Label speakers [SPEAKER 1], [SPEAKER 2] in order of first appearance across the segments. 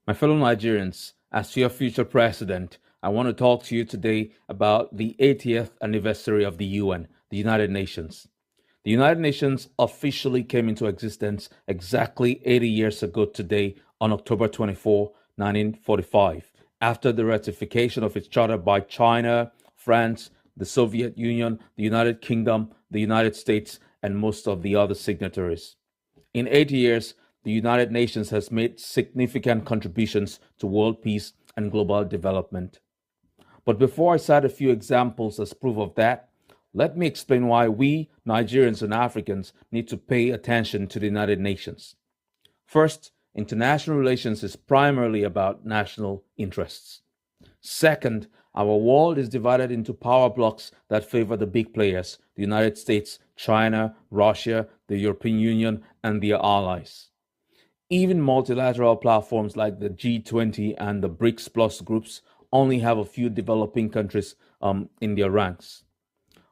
[SPEAKER 1] My fellow Nigerians, as your future president, I want to talk to you today about the 80th anniversary of the UN, the United Nations. The United Nations officially came into existence exactly 80 years ago today on October 24, 1945, after the ratification of its charter by China, France, the Soviet Union, the United Kingdom, the United States, and most of the other signatories. In 80 years, the United Nations has made significant contributions to world peace and global development. But before I cite a few examples as proof of that, let me explain why we, Nigerians and Africans, need to pay attention to the United Nations. First, international relations is primarily about national interests. Second, our world is divided into power blocks that favor the big players: the United States, China, Russia, the European Union, and their allies. Even multilateral platforms like the G20 and the BRICS Plus groups only have a few developing countries in their ranks,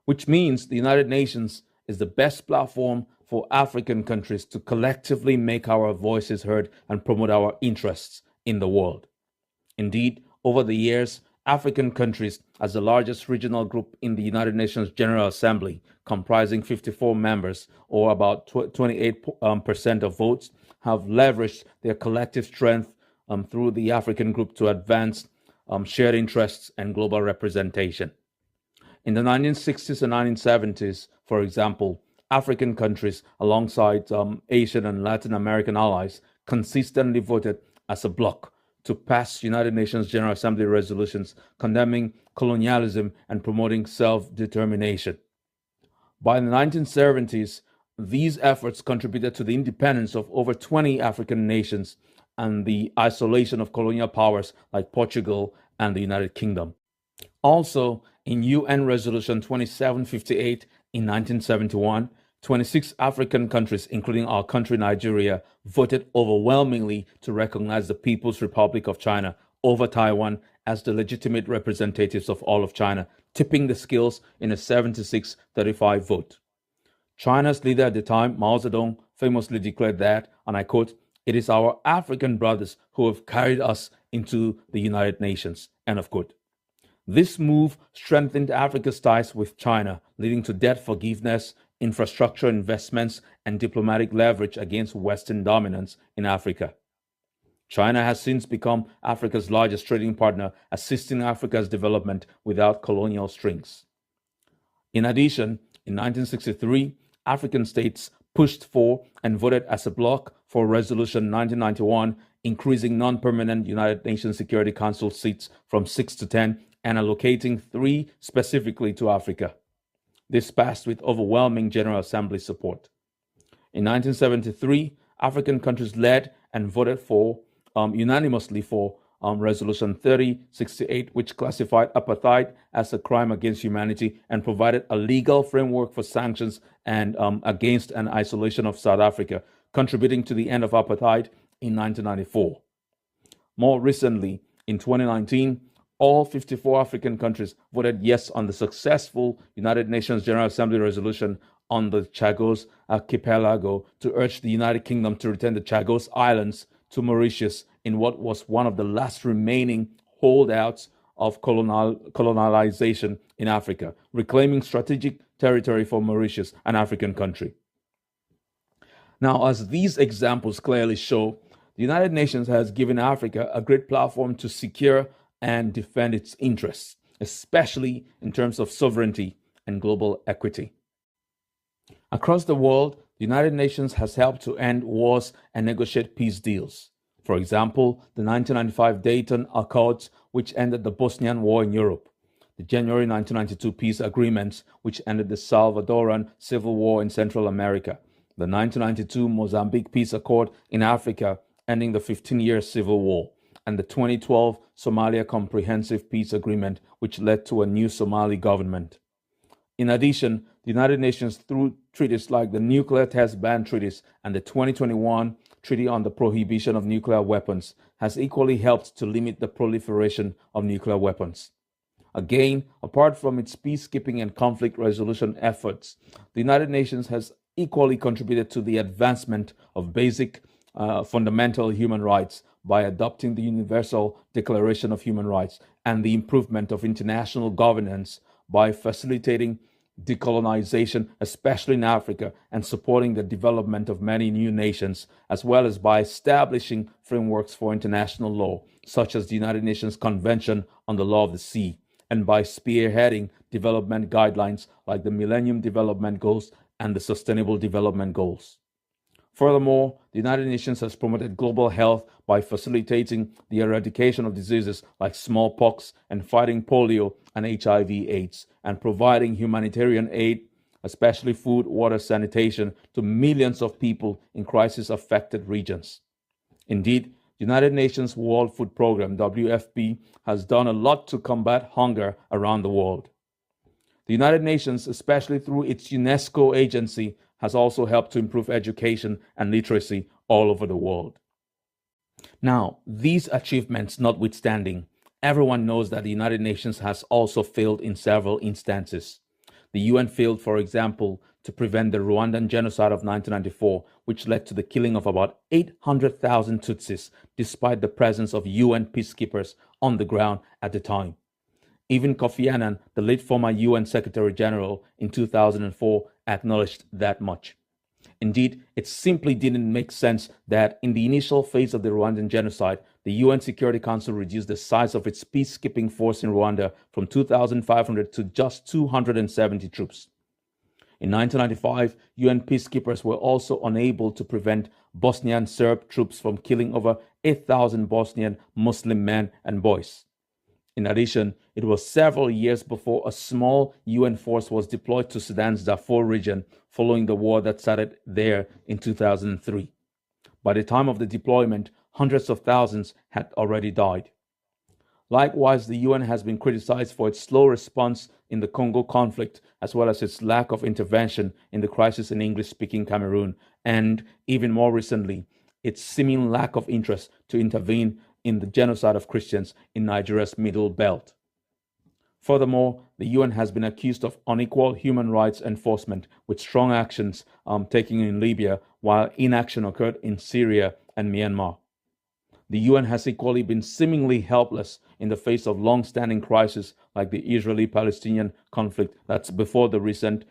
[SPEAKER 1] which means the United Nations is the best platform for African countries to collectively make our voices heard and promote our interests in the world. Indeed, over the years, African countries, as the largest regional group in the United Nations General Assembly, comprising 54 members, or about 28% of votes, have leveraged their collective strength through the African group to advance shared interests and global representation. In the 1960s and 1970s, for example, African countries, alongside Asian and Latin American allies, consistently voted as a bloc to pass United Nations General Assembly resolutions condemning colonialism and promoting self-determination. By the 1970s, these efforts contributed to the independence of over 20 African nations and the isolation of colonial powers like Portugal and the United Kingdom. Also, in UN Resolution 2758 in 1971, 26 African countries, including our country Nigeria, voted overwhelmingly to recognize the People's Republic of China over Taiwan as the legitimate representatives of all of China, tipping the scales in a 76-35 vote. China's leader at the time, Mao Zedong, famously declared that, and I quote, "It is our African brothers who have carried us into the United Nations," end of quote. This move strengthened Africa's ties with China, leading to debt forgiveness, infrastructure investments, and diplomatic leverage against Western dominance in Africa. China has since become Africa's largest trading partner, assisting Africa's development without colonial strings. In addition, in 1963, African states pushed for and voted as a bloc for Resolution 1991, increasing non-permanent United Nations Security Council seats from 6 to 10 and allocating 3 specifically to Africa. This passed with overwhelming General Assembly support. In 1973, African countries led and voted unanimously for Resolution 3068, which classified apartheid as a crime against humanity and provided a legal framework for sanctions and against an isolation of South Africa, contributing to the end of apartheid in 1994. More recently, in 2019, all 54 African countries voted yes on the successful United Nations General Assembly resolution on the Chagos Archipelago to urge the United Kingdom to return the Chagos Islands to Mauritius in what was one of the last remaining holdouts of colonization in Africa, reclaiming strategic territory for Mauritius, an African country. Now, as these examples clearly show, the United Nations has given Africa a great platform to secure and defend its interests, especially in terms of sovereignty and global equity. Across the world, the United Nations has helped to end wars and negotiate peace deals. For example, the 1995 Dayton Accords, which ended the Bosnian War in Europe, the January 1992 peace agreements, which ended the Salvadoran Civil War in Central America, the 1992 Mozambique Peace Accord in Africa, ending the 15-year civil war, and the 2012 Somalia Comprehensive Peace Agreement, which led to a new Somali government. In addition, the United Nations, through treaties like the Nuclear Test Ban Treaties and the 2021 Treaty on the Prohibition of Nuclear Weapons, has equally helped to limit the proliferation of nuclear weapons. Again, apart from its peacekeeping and conflict resolution efforts, the United Nations has equally contributed to the advancement of basic fundamental human rights by adopting the Universal Declaration of Human Rights and the improvement of international governance by facilitating decolonization, especially in Africa, and supporting the development of many new nations, as well as by establishing frameworks for international law, such as the United Nations Convention on the Law of the Sea, and by spearheading development guidelines like the Millennium Development Goals and the Sustainable Development Goals. Furthermore, the United Nations has promoted global health by facilitating the eradication of diseases like smallpox and fighting polio and HIV/AIDS, and providing humanitarian aid, especially food, water, sanitation, to millions of people in crisis-affected regions. Indeed, the United Nations World Food Programme, WFP, has done a lot to combat hunger around the world. The United Nations, especially through its UNESCO agency, has also helped to improve education and literacy all over the world. Now, these achievements notwithstanding, everyone knows that the United Nations has also failed in several instances. The UN failed, for example, to prevent the Rwandan genocide of 1994, which led to the killing of about 800,000 Tutsis, despite the presence of UN peacekeepers on the ground at the time. Even Kofi Annan, the late former UN Secretary General in 2004, acknowledged that much. Indeed, it simply didn't make sense that in the initial phase of the Rwandan genocide, the UN Security Council reduced the size of its peacekeeping force in Rwanda from 2,500 to just 270 troops. In 1995, UN peacekeepers were also unable to prevent Bosnian Serb troops from killing over 8,000 Bosnian Muslim men and boys. In addition, it was several years before a small UN force was deployed to Sudan's Darfur region following the war that started there in 2003. By the time of the deployment, hundreds of thousands had already died. Likewise, the UN has been criticized for its slow response in the Congo conflict, as well as its lack of intervention in the crisis in English-speaking Cameroon, and even more recently, its seeming lack of interest to intervene in the genocide of Christians in Nigeria's Middle Belt. Furthermore, the UN has been accused of unequal human rights enforcement, with strong actions taken in Libya, while inaction occurred in Syria and Myanmar. The UN has equally been seemingly helpless in the face of long-standing crises like the Israeli-Palestinian conflict that's before the recent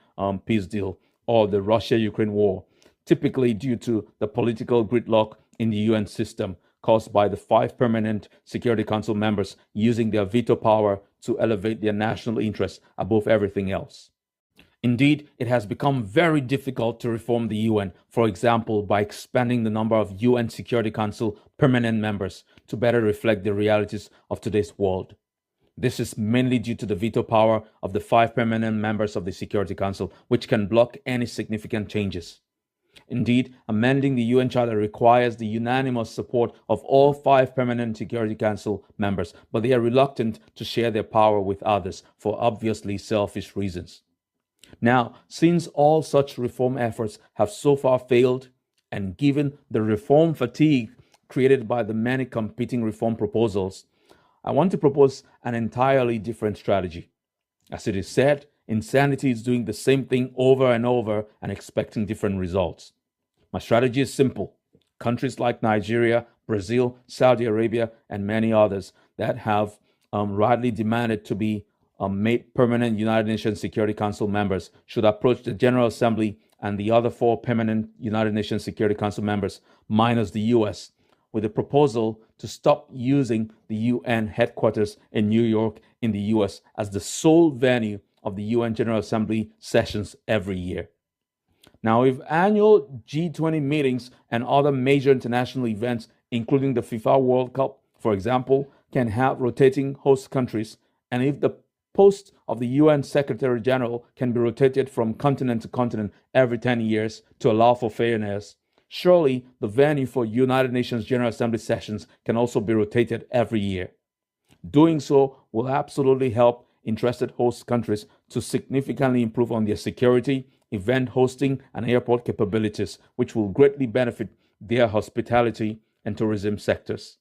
[SPEAKER 1] peace deal, or the Russia-Ukraine war, typically due to the political gridlock in the UN system caused by the 5 permanent Security Council members using their veto power to elevate their national interests above everything else. Indeed, it has become very difficult to reform the UN, for example, by expanding the number of UN Security Council permanent members to better reflect the realities of today's world. This is mainly due to the veto power of the 5 permanent members of the Security Council, which can block any significant changes. Indeed, amending the UN Charter requires the unanimous support of all 5 permanent Security Council members, but they are reluctant to share their power with others for obviously selfish reasons. Now, since all such reform efforts have so far failed, and given the reform fatigue created by the many competing reform proposals, I want to propose an entirely different strategy. As it is said, insanity is doing the same thing over and over and expecting different results. My strategy is simple. Countries like Nigeria, Brazil, Saudi Arabia, and many others that have rightly demanded to be made permanent United Nations Security Council members should approach the General Assembly and the other 4 permanent United Nations Security Council members, minus the US, with a proposal to stop using the UN headquarters in New York in the US as the sole venue of the UN General Assembly sessions every year. Now, if annual G20 meetings and other major international events, including the FIFA World Cup, for example, can have rotating host countries, and if the post of the UN Secretary General can be rotated from continent to continent every 10 years to allow for fairness, surely the venue for United Nations General Assembly sessions can also be rotated every year. Doing so will absolutely help interested host countries to significantly improve on their security, event hosting, and airport capabilities, which will greatly benefit their hospitality and tourism sectors.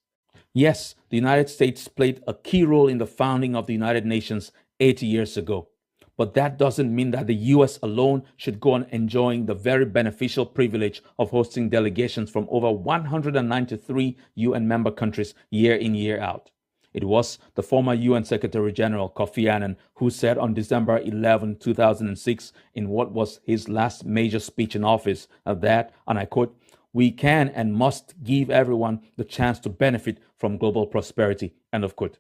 [SPEAKER 1] Yes, the United States played a key role in the founding of the United Nations 80 years ago. But that doesn't mean that the US alone should go on enjoying the very beneficial privilege of hosting delegations from over 193 UN member countries year in, year out. It was the former UN Secretary General Kofi Annan who said on December 11, 2006, in what was his last major speech in office, that, and I quote, "We can and must give everyone the chance to benefit from global prosperity," end of quote.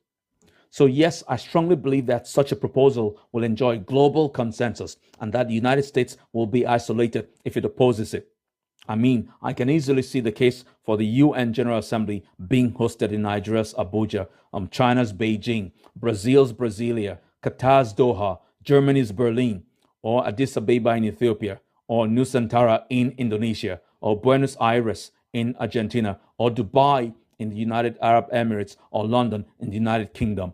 [SPEAKER 1] So yes, I strongly believe that such a proposal will enjoy global consensus and that the United States will be isolated if it opposes it. I mean, I can easily see the case for the UN General Assembly being hosted in Nigeria's Abuja, China's Beijing, Brazil's Brasilia, Qatar's Doha, Germany's Berlin, or Addis Ababa in Ethiopia, or Nusantara in Indonesia, or Buenos Aires in Argentina, or Dubai in the United Arab Emirates, or London in the United Kingdom.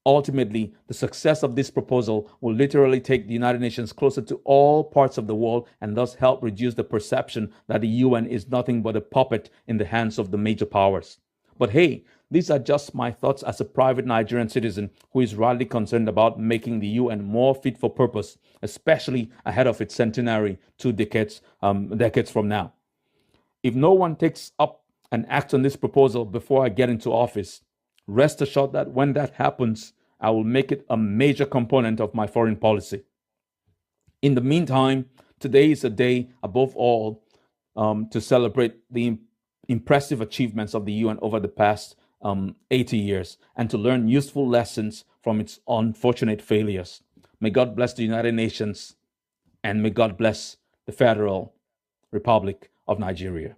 [SPEAKER 1] Ultimately, the success of this proposal will literally take the United Nations closer to all parts of the world and thus help reduce the perception that the UN is nothing but a puppet in the hands of the major powers. But hey, these are just my thoughts as a private Nigerian citizen who is rightly concerned about making the UN more fit for purpose, especially ahead of its centenary 2 decades from now. If no one takes up and acts on this proposal before I get into office, rest assured that when that happens, I will make it a major component of my foreign policy. In the meantime, today is a day above all to celebrate the impressive achievements of the UN over the past 80 years and to learn useful lessons from its unfortunate failures. May God bless the United Nations and may God bless the Federal Republic of Nigeria.